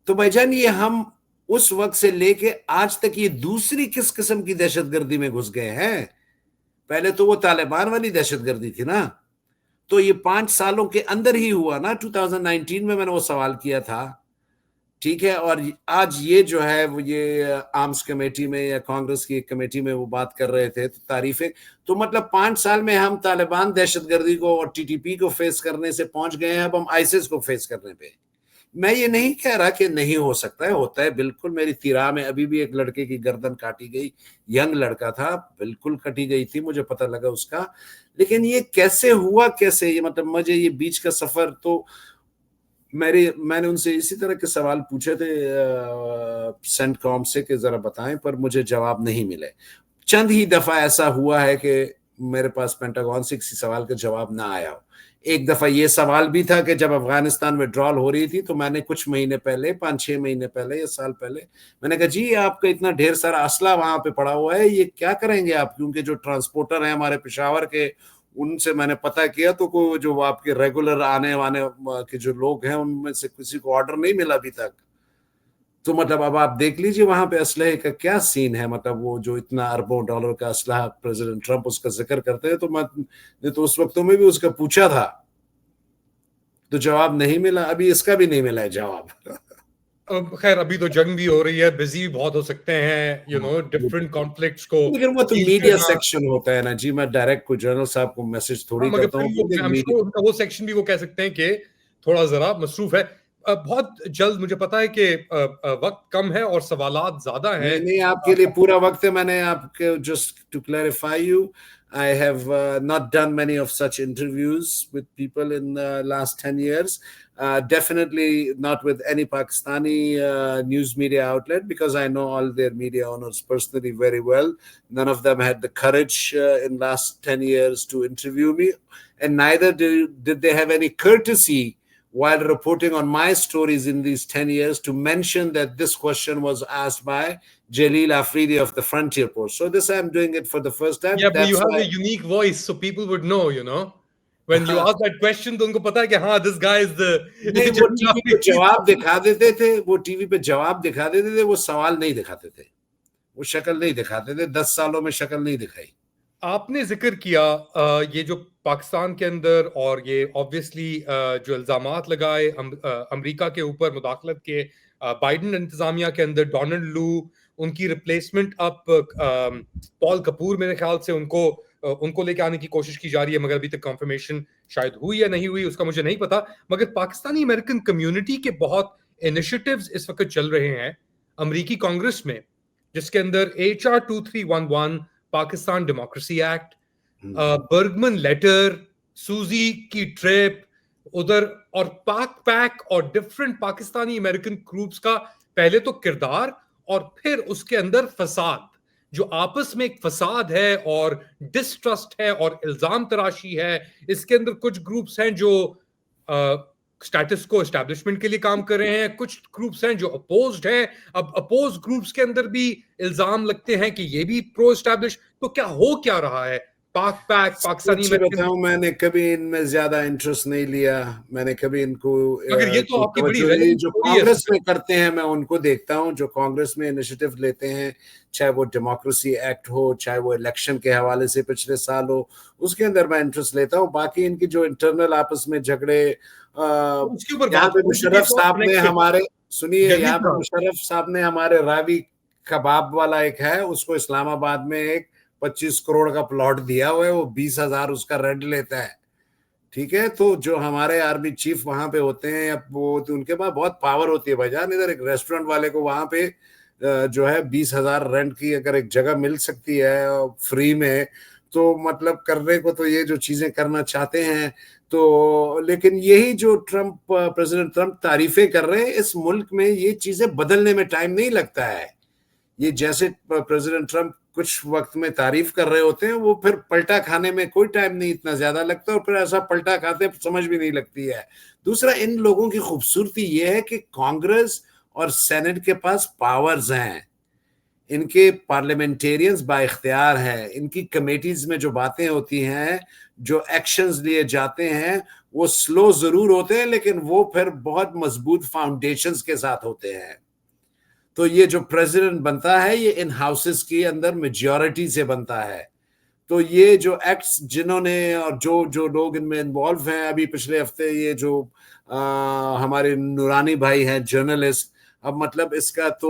तो भाईजान ये हम उस वक्त से लेके आज तक ये दूसरी किस किस्म की दहशतगर्दी में घुस गए हैं? पहले तो वो तालिबान वाली दहशतगर्दी थी ना, तो ये 5 सालों के अंदर ही हुआ ना। 2019 में मैंने वो सवाल किया था, ठीक है, और आज ये जो है वो ये आर्म्स कमेटी में या कांग्रेस की कमेटी में वो बात कर रहे थे, तो तारीफें। तो मतलब 5 साल में हम तालिबान दहशतगर्दी को और टीटीपी को फेस करने से पहुंच गए हैं अब हम आईसिस को फेस करने पे। मैं ये नहीं कह रहा कि नहीं हो सकता है, होता है बिल्कुल। मेरी तिरा में अभी भी एक लड़के की गर्दन काटी गई, यंग लड़का था, बिल्कुल कटी गई थी, मुझे पता लगा उसका। लेकिन ये कैसे हुआ, कैसे ये, मतलब मुझे ये बीच का सफर, तो मैंने उनसे इसी तरह के सवाल पूछे थे सेंटकॉम से कि जरा बताएं, पर मुझे जवाब नहीं मिले। चंद ही दफा ऐसा हुआ है कि मेरे पास पेंटागन से किसी सवाल का जवाब ना आया हो। एक दफा ये सवाल भी था कि जब अफगानिस्तान विड्रॉल हो रही थी, तो मैंने कुछ महीने पहले, 5-6 महीने पहले या साल पहले, मैंने कहा जी आपका इतना ढेर सारा असला वहां पे पड़ा हुआ है, ये क्या करेंगे आप? क्योंकि जो ट्रांसपोर्टर है हमारे पेशावर के, उनसे मैंने पता किया, तो जो आपके रेगुलर आने वाने के जो लोग हैं उनमें से किसी को ऑर्डर नहीं मिला अभी तक। तो मतलब अब आप देख लीजिए वहां पे असलहे का क्या सीन है, मतलब वो जो इतना अरबों डॉलर का असलहा प्रेसिडेंट ट्रंप उसका जिक्र करते हैं, तो मैं तो उस वक्त में भी उसका पूछा था तो जवाब नहीं मिला, अभी इसका भी नहीं मिला है जवाब। अब खैर अभी तो जंग भी हो रही है, बिजी भी बहुत हो सकते हैं, डिफरेंट कॉन्फ्लिक्ट्स को लेकिन वो तो डील मीडिया करना। सेक्शन होता है ना जी, मैं डायरेक्ट को जनरल साहब को मैसेज हाँ, थोड़ी मगर करता फिर हूँ, वो क्योंकि आई एम श्योर उनका वो सेक्शन भी वो कह सकते हैं कि थोड़ा जरा मसरूफ है। बहुत जल्द, मुझे पता है कि वक्त कम है और सवालात ज्यादा हैं। नहीं नहीं, आपके लिए पूरा वक्त है। मैंने आपके, just to clarify you, I have not done many of such interviews with people in the last 10 years. Definitely not with any Pakistani news media outlet, because I know all their media owners personally very well. None of them had the courage in last 10 years to interview me, and neither did they have any courtesy while reporting on my stories in these 10 years to mention that this question was asked by Jalil Afridi of the Frontier Post. So this I'm doing it for the first time. Yeah, but you That's have why a unique voice, so people would know. When you ask that question, तो उनको पता है कि हाँ, this guy is the नहीं, वो Jalil TV पे Afridi. जवाब दिखा देते थे, वो टीवी पे जवाब दिखा देते थे, वो सवाल नहीं दिखाते थे, वो शक्ल नहीं दिखाते थे। 10 सालों में शक्ल नहीं दिखाई। आपने जिक्र किया ये जो पाकिस्तान के अंदर और ये ऑब्वियसली जो इल्जामात लगाए अमेरिका के ऊपर मुदाखलत के, बाइडेन इंतजामिया के अंदर डोनाल्ड लू, उनकी रिप्लेसमेंट अब पॉल कपूर, मेरे ख्याल से उनको लेके आने की कोशिश की जा रही है, मगर अभी तक कंफर्मेशन शायद हुई या नहीं हुई उसका मुझे नहीं पता। मगर पाकिस्तानी अमेरिकन कम्युनिटी के बहुत इनिशिएटिव्स इस वक्त चल रहे हैं अमेरिकी कांग्रेस में, जिसके अंदर HR 2311, Pakistan democracy act, Bergman letter, सूजी की ट्रिप उधर, और पाक पैक और डिफरेंट पाकिस्तानी अमेरिकन ग्रुप्स का पहले तो किरदार और फिर उसके अंदर फसाद, जो आपस में एक फसाद है और डिस्ट्रस्ट है और इल्जाम तराशी है। इसके अंदर कुछ ग्रुप्स हैं जो स्टेटस को एस्टैब्लिशमेंट के लिए काम कर रहे हैं, कुछ ग्रुप्स हैं जो अपोज्ड हैं। अब अपोज ग्रुप्स के अंदर भी इल्जाम लगते हैं कि ये भी प्रो एस्टैब्लिश। तो क्या हो क्या रहा है? पाक पैक, पाकिस्तानी सच अमेरिकन, बताऊं, मैंने कभी इनमें ज्यादा इंटरेस्ट नहीं लिया। मैंने कभी इनको मगर ये तो कोई आपकी बड़ी तवज्जो, ये रेलेवेंट जो स्टोरी है कांग्रेस सर। में करते हैं मैं उनको देखता हूं, जो कांग्रेस में इनिशिएटिव लेते हैं, चाहे वो डेमोक्रेसी एक्ट हो, चाहे वो इलेक्शन के हवाले से पिछले साल हो, उसके अंदर मैं इंटरेस्ट लेता हूं। बाकी इनकी जो इंटरनल आपस में झगड़े, उसके ऊपर यहाँ बात पे होगी कि मुशर्रफ बहुत साहब ने कनेक्टेड हमारे, सुनिए, जलील यहाँ पे साहब। मुशर्रफ साहब ने हमारे रावी कबाब वाला एक है, उसको इस्लामाबाद में एक 25 करोड़ का प्लॉट दिया हुआ है, वो 20,000 उसका रेंट लेता है। ठीक है, तो जो हमारे आर्मी चीफ वहां पे होते हैं, अब वो तो उनके पास बहुत पावर होती है भाईजान। इधर एक रेस्टोरेंट वाले को वहां पे जो है 20,000 रेंट की अगर एक जगह मिल सकती है फ्री में, तो मतलब करने को तो ये जो चीजें करना चाहते हैं। तो लेकिन यही जो ट्रम्प, प्रेसिडेंट ट्रम्प तारीफें कर रहे हैं, इस मुल्क में ये चीजें बदलने में टाइम नहीं लगता है। ये जैसे प्रेसिडेंट ट्रम्प कुछ वक्त में तारीफ कर रहे होते हैं, वो फिर पलटा खाने में कोई टाइम नहीं इतना ज्यादा लगता, और फिर ऐसा पलटा खाते समझ भी नहीं लगती है। दूसरा, इन लोगों की खूबसूरती ये है कि कांग्रेस और सेनेट के पास पावर्स हैं, इनके पार्लियामेंटेरियंस बाइख्तियार हैं, इनकी कमेटीज में जो बातें होती हैं, जो एक्शंस लिए जाते हैं, वो स्लो जरूर होते हैं, लेकिन वो फिर बहुत मजबूत फाउंडेशंस के साथ होते हैं। तो ये जो प्रेसिडेंट बनता है, ये इन हाउसेस के अंदर मेजॉरिटी से बनता है। तो ये जो एक्ट्स जिन्होंने, और जो जो लोग इनमें इन्वॉल्व हैं, अभी पिछले हफ्ते ये जो हमारे नूरानी भाई हैं जर्नलिस्ट, अब मतलब इसका तो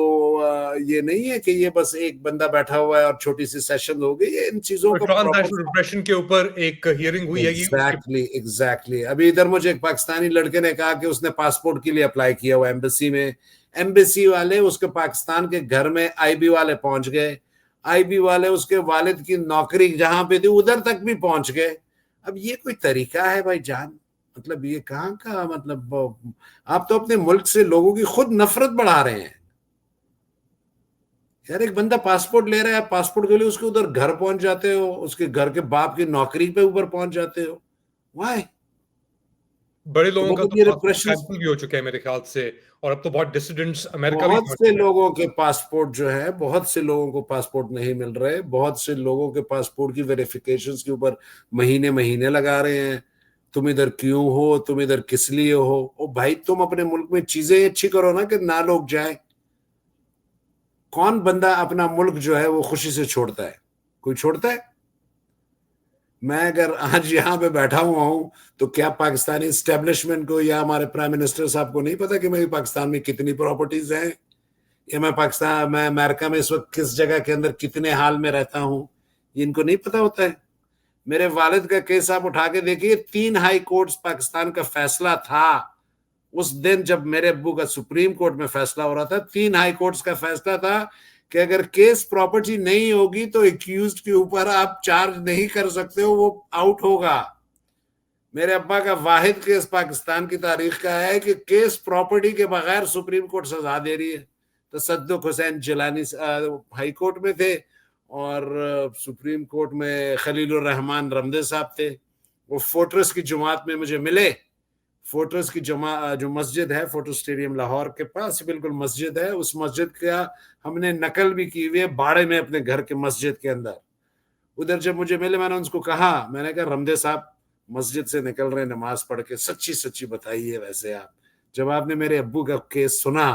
ये नहीं है कि ये बस एक बंदा बैठा हुआ है और छोटी सी सेशन हो गई, ये इन चीजों को ट्रांसनेशनल प्रॉपर। रिप्रेशन के ऊपर एक हियरिंग हुई है एग्जैक्टली। अभी इधर मुझे एक पाकिस्तानी लड़के ने कहा कि उसने पासपोर्ट के लिए अप्लाई किया हुआ एम्बेसी में, एम्बेसी वाले उसके पाकिस्तान के घर में आईबी वाले पहुंच गए, आईबी वाले उसके वालिद की नौकरी जहां पे थी उधर तक भी पहुंच गए। अब ये कोई तरीका है भाई जान? मतलब ये कहाँ का, मतलब आप तो अपने मुल्क से लोगों की खुद नफरत बढ़ा रहे हैं यार। एक बंदा पासपोर्ट ले रहा है, पासपोर्ट के लिए उसके उधर घर पहुंच जाते हो, उसके घर के बाप की नौकरी पे ऊपर पहुंच जाते हो। वाई? बड़े तो लोगों का मतलब तो ये पासपोर्ट रिप्रेशन, कैंसिल भी हो चुके हैं मेरे ख्याल से, और अब तो बहुत डिसिडेंट्स अमेरिका भी बहुत पहुंच से चुके हैं। लोगों के पासपोर्ट जो है, बहुत से लोगों को पासपोर्ट नहीं मिल रहे, बहुत से लोगों के पासपोर्ट की वेरिफिकेशंस के ऊपर महीने महीने लगा रहे हैं। तुम इधर क्यों हो, तुम इधर किस लिए हो? ओ भाई, तुम अपने मुल्क में चीजें अच्छी करो ना, कि ना लोग जाए। कौन बंदा अपना मुल्क जो है वो खुशी से छोड़ता है? कोई छोड़ता है? मैं अगर आज यहाँ पे बैठा हुआ हूं तो क्या पाकिस्तानी इस्टेब्लिशमेंट को या हमारे प्राइम मिनिस्टर साहब को नहीं पता कि मेरी पाकिस्तान में कितनी प्रॉपर्टीज हैं, या मैं अमेरिका में इस वक्त किस जगह के अंदर कितने हाल में रहता हूं? ये इनको नहीं पता होता है। मेरे वालिद का केस आप उठा के देखिए, 3 हाई कोर्ट्स पाकिस्तान का फैसला था उस दिन जब मेरे अब्बू का सुप्रीम कोर्ट में फैसला हो रहा था। 3 हाई कोर्ट्स का फैसला था कि अगर केस प्रॉपर्टी नहीं होगी तो एक्यूज्ड के ऊपर आप चार्ज नहीं कर सकते हो, वो आउट होगा। मेरे अब्बा का वाहिद केस पाकिस्तान की तारीख का है कि केस प्रॉपर्टी के बगैर सुप्रीम कोर्ट सजा दे रही है। तसद्दुक हुसैन जिलानी हाई कोर्ट में थे और सुप्रीम कोर्ट में खलीलुर रहमान रमदे साहब थे। वो फोर्ट्रेस की जुमात में मुझे मिले। फोर्ट्रेस की जो मस्जिद है, फोर्ट्रेस स्टेडियम लाहौर के पास बिल्कुल मस्जिद है, उस मस्जिद का हमने नकल भी की हुई है बाड़े में अपने घर के मस्जिद के अंदर। उधर जब मुझे मिले मैंने उनको कहा, मैंने कहा रमदे साहब मस्जिद से निकल रहे नमाज पढ़ के, सच्ची सच्ची बताइए वैसे आप जब आपने मेरे अब्बू का केस सुना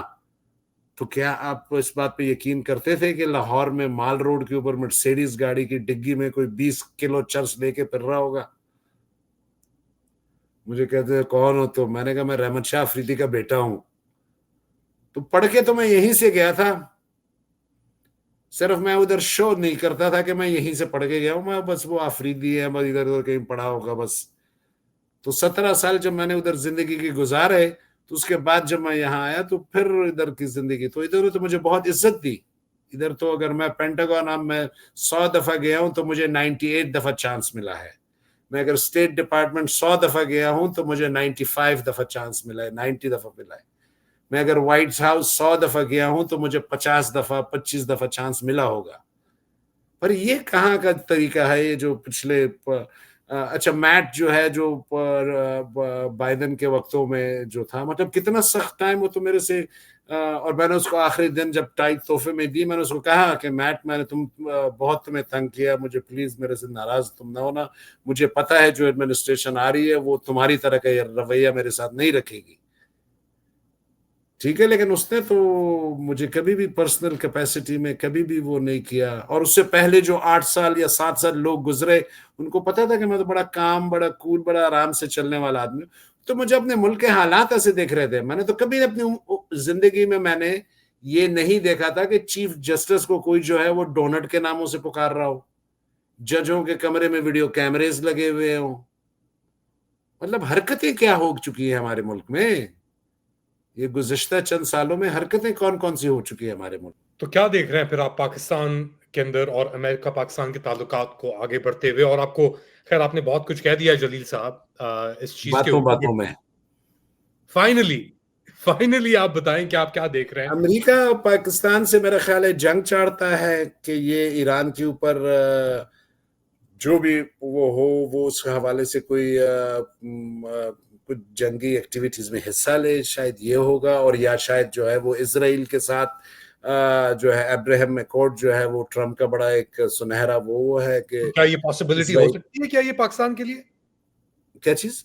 तो क्या आप इस बात पे यकीन करते थे कि लाहौर में माल रोड के ऊपर मर्सिडीज गाड़ी की डिग्गी में कोई 20 किलो चर्च लेके फिर रहा होगा? मुझे कहते हैं कौन हो? तो मैंने कहा मैं रहमत शाह अफरीदी का बेटा हूं। तो पढ़ के तो मैं यहीं से गया था, सिर्फ मैं उधर शो नहीं करता था कि मैं यहीं से पढ़ के गया हूं, मैं बस वो अफरीदी है, बस इधर उधर कहीं पढ़ा होगा बस। तो 17 साल जब मैंने उधर जिंदगी की गुजारे तो उसके बाद जब मैं यहाँ आया तो फिर इधर की जिंदगी, तो इधर तो मुझे बहुत इज्जत दी। इधर तो अगर मैं पेंटागन अब मैं 100 दफा गया हूं तो मुझे 98 दफा चांस मिला है। मैं अगर स्टेट डिपार्टमेंट 100 दफा गया हूं तो मुझे 95 दफा चांस मिला है, 90 दफा मिला है। मैं अगर व्हाइट हाउस 100 दफा गया हूं तो मुझे 50 दफा 25 दफा चांस मिला होगा। पर ये कहाँ का तरीका है ये जो पिछले अच्छा मैट जो है जो बाइडेन के वक्तों में जो था, मतलब कितना सख्त टाइम वो तो मेरे से और मैंने उसको आखिरी दिन जब टाइट तोहफे में दी, मैंने उसको कहा कि मैट मैंने बहुत तुम्हें तंग किया, मुझे प्लीज मेरे से नाराज तुम ना होना, मुझे पता है जो एडमिनिस्ट्रेशन आ रही है वो तुम्हारी तरह का रवैया मेरे साथ नहीं रखेगी, ठीक है, लेकिन उसने तो मुझे कभी भी पर्सनल कैपेसिटी में कभी भी वो नहीं किया। और उससे पहले जो 8 साल या 7 साल लोग गुजरे उनको पता था कि मैं तो बड़ा काम, बड़ा कूल, बड़ा आराम से चलने वाला आदमी, तो मुझे अपने मुल्क के हालात ऐसे देख रहे थे। मैंने तो कभी अपनी जिंदगी में मैंने ये नहीं देखा था कि चीफ जस्टिस को कोई जो है वो डोनट के नामों से पुकार रहा हो, जजों के कमरे में वीडियो कैमरेज लगे हुए हों। मतलब हरकतें क्या हो चुकी है हमारे मुल्क में, ये गुज़िश्ता चंद सालों में हरकतें कौन कौन सी हो चुकी है हमारे मुल्क। तो क्या देख रहे हैं फिर आप पाकिस्तान के अंदर और अमेरिका पाकिस्तान के ताल्लुकात को आगे बढ़ते हुए? और आपको खैर आपने बहुत कुछ कह दिया जलील साहब इस चीज के बातों ऊपर, बातों में फाइनली फाइनली आप बताएं कि आप क्या देख रहे हैं। अमेरिका पाकिस्तान से मेरा ख्याल है जंग चाहता है कि ये ईरान के ऊपर जो भी वो हो वो उस हवाले से कोई कुछ जंगी एक्टिविटीज में हिस्सा ले, शायद ये होगा। और या शायद जो है वो इसराइल के साथ जो है अब्राहम अकॉर्ड जो है वो ट्रम्प का बड़ा एक सुनहरा वो है कि क्या ये पॉसिबिलिटी हो सकती है, क्या ये पाकिस्तान के लिए, क्या चीज,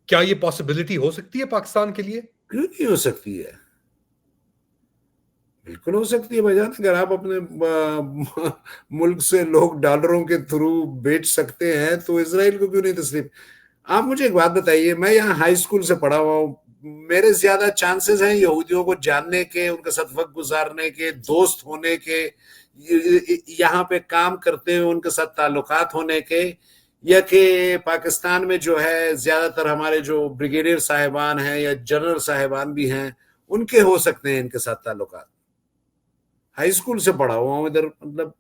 क्या ये पॉसिबिलिटी हो सकती है पाकिस्तान के लिए? क्यों नहीं हो सकती है, बिल्कुल हो सकती है भाईजान। अगर आप अपने मुल्क से लोग डॉलरों के थ्रू बेच सकते हैं तो इसराइल को क्यों नहीं तस्लीम। आप मुझे एक बात बताइए, मैं यहाँ हाई स्कूल से पढ़ा हुआ हूँ, मेरे ज्यादा चांसेस हैं यहूदियों को जानने के, उनके साथ वक्त गुजारने के, दोस्त होने के, यहाँ पे काम करते हुए उनके साथ ताल्लुकात होने के, या कि पाकिस्तान में जो है ज्यादातर हमारे जो ब्रिगेडियर साहिबान हैं या जनरल साहिबान भी हैं उनके हो सकते हैं इनके साथ ताल्लुकात। हाई स्कूल से पढ़ा हुआ हूँ इधर, मतलब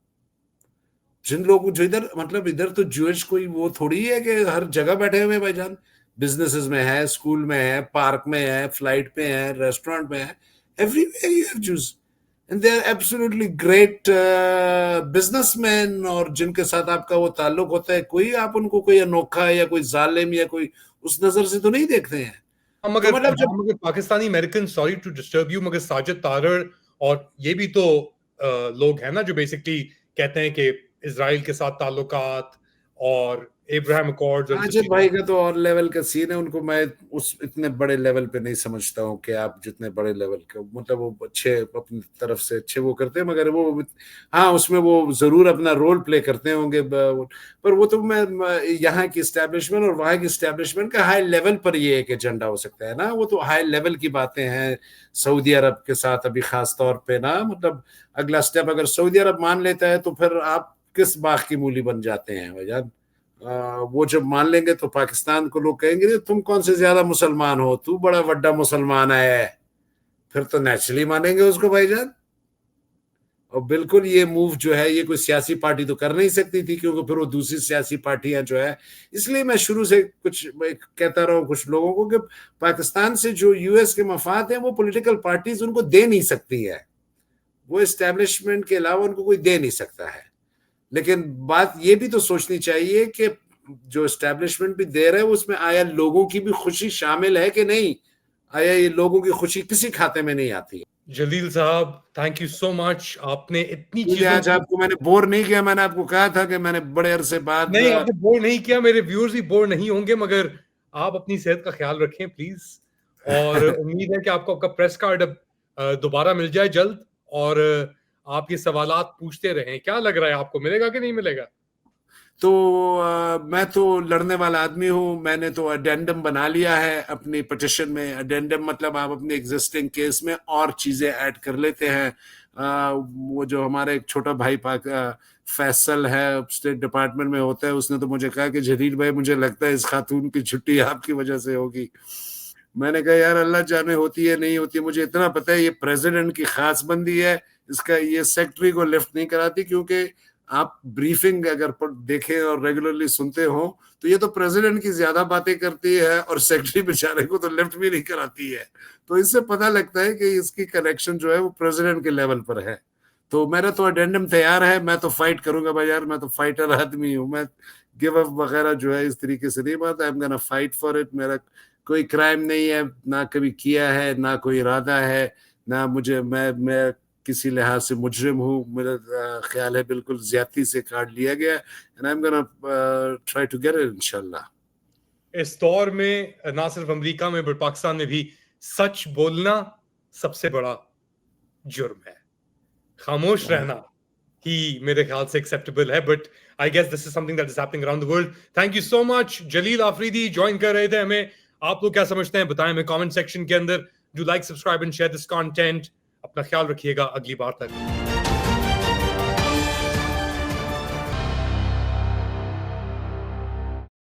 जिन लोग जो इधर, मतलब इधर तो ज्यूइश कोई वो थोड़ी है कि हर जगह बैठे हुए भाईजान, बिजनेसेस में है, स्कूल में है, पार्क में है, फ्लाइट पे है, रेस्टोरेंट में है, everywhere you have Jews and they are absolutely great businessman. और जिनके साथ आपका वो ताल्लुक होता है, कोई आप उनको कोई अनोखा या कोई जालिम या कोई उस नजर से तो नहीं देखते हैं। तो मतलब जब मगर Pakistani American, sorry to disturb you, मगर साजिद तारड़ और ये भी तो लोग हैं ना जो बेसिकली कहते हैं कि इजराइल के साथ ताल्लुकात और एब्राहम अकॉर्ड्स और आजिद भाई का तो और लेवल का सीन है, उनको मैं उस इतने बड़े लेवल पे नहीं समझता हूँ कि आप जितने बड़े लेवल के, मतलब वो अच्छे अपनी तरफ से अच्छे वो करते हैं, मगर वो हाँ उसमें वो जरूर अपना रोल प्ले करते होंगे, पर वो तो मैं यहाँ की इस्टेब्लिशमेंट और वहाँ की इस्टेब्लिशमेंट का हाई लेवल पर ये एक एजेंडा हो सकता है ना, वो तो हाई लेवल की बातें हैं सऊदी अरब के साथ अभी खास तौर पे ना, मतलब अगला स्टेप अगर सऊदी अरब मान लेता है तो फिर आप किस बाग की मूली बन जाते हैं भाईजान। वो जब मान लेंगे तो पाकिस्तान को लोग कहेंगे तुम कौन से ज्यादा मुसलमान हो, तू बड़ा बड़ा मुसलमान है, फिर तो नेचुरली मानेंगे उसको भाईजान। और बिल्कुल ये मूव जो है ये कोई सियासी पार्टी तो कर नहीं सकती थी, क्योंकि फिर वो दूसरी सियासी पार्टियां जो है, इसलिए मैं शुरू से कुछ कहता रहा हूं कुछ लोगों को कि पाकिस्तान से जो यूएस के मफाद हैं वो पॉलिटिकल पार्टीज उनको दे नहीं सकती है, वो एस्टेब्लिशमेंट के अलावा उनको कोई दे नहीं सकता है। लेकिन बात ये भी तो सोचनी चाहिए कि जो एस्टेब्लिशमेंट भी दे रहा है उसमें आया लोगों की भी खुशी शामिल है कि नहीं, आया ये लोगों की खुशी किसी खाते में नहीं आती है। जलील साहब थैंक यू सो मच, आपने इतनी मुझे चीजों आज आपको मैंने बोर नहीं किया, मैंने आपको कहा था कि मैंने बड़े अरसे बाद नहीं, आपने बोर नहीं किया, मेरे व्यूअर्स भी बोर नहीं होंगे, मगर आप अपनी सेहत का ख्याल रखें प्लीज। और उम्मीद है कि आपको आपका प्रेस कार्ड अब दोबारा मिल जाए जल्द, और आप ये सवालात पूछते रहें। क्या लग रहा है आपको, मिलेगा कि नहीं मिलेगा? तो मैं तो लड़ने वाला आदमी हूं, मैंने तो अडेंडम बना लिया है अपनी पिटिशन में। अडेंडम मतलब आप अपने एग्जिस्टिंग केस में और चीजें ऐड कर लेते हैं। वो जो हमारे एक छोटा भाई फैसल है स्टेट डिपार्टमेंट में होता है, उसने तो मुझे कहा कि जलील भाई मुझे लगता है इस खातून की छुट्टी आपकी वजह से होगी। मैंने कहा यार अल्लाह जाने होती है नहीं होती, मुझे इतना पता है ये प्रेसिडेंट की खास बंदी है, इसका ये सेक्रेटरी को लिफ्ट नहीं कराती, क्योंकि आप ब्रीफिंग अगर देखें और रेगुलरली सुनते हो तो ये तो प्रेसिडेंट की ज्यादा बातें करती है और सेक्रेटरी बेचारे को तो लिफ्ट भी नहीं कराती है। तो इससे पता लगता है कि इसकी कनेक्शन जो है वो प्रेसिडेंट के लेवल पर है। तो मेरा तो अडेंडम तैयार है, मैं तो फाइट करूंगा भाई यार, मैं तो फाइटर आदमी हूँ, मैं गिव अप वगैरह जो है इस तरीके से नहीं बात। आई am gonna fight for it. मेरा कोई क्राइम नहीं है, ना कभी किया है, ना कोई इरादा है, ना मुझे मैं किसी लिहाज से मुजरिम हूँ। मेरा ख्याल है बिल्कुल ज्यादती से कार्ड लिया गया, and I am gonna try to get it इंशाल्लाह। इस दौर में ना सिर्फ अमेरिका में बल्कि पाकिस्तान में भी सच बोलना सबसे बड़ा जुर्म है, खामोश रहना ही मेरे ख्याल से एक्सेप्टेबल है। But I guess this is something that is happening around the world. Thank you so much. Jalil Afridi join कर रहे थे हमें। आप लोग क्या समझते हैं बताएं हमें कमेंट सेक्शन के अंदर। Do like, subscribe and share this content. अपना ख्याल रखिएगा, अगली बार तक।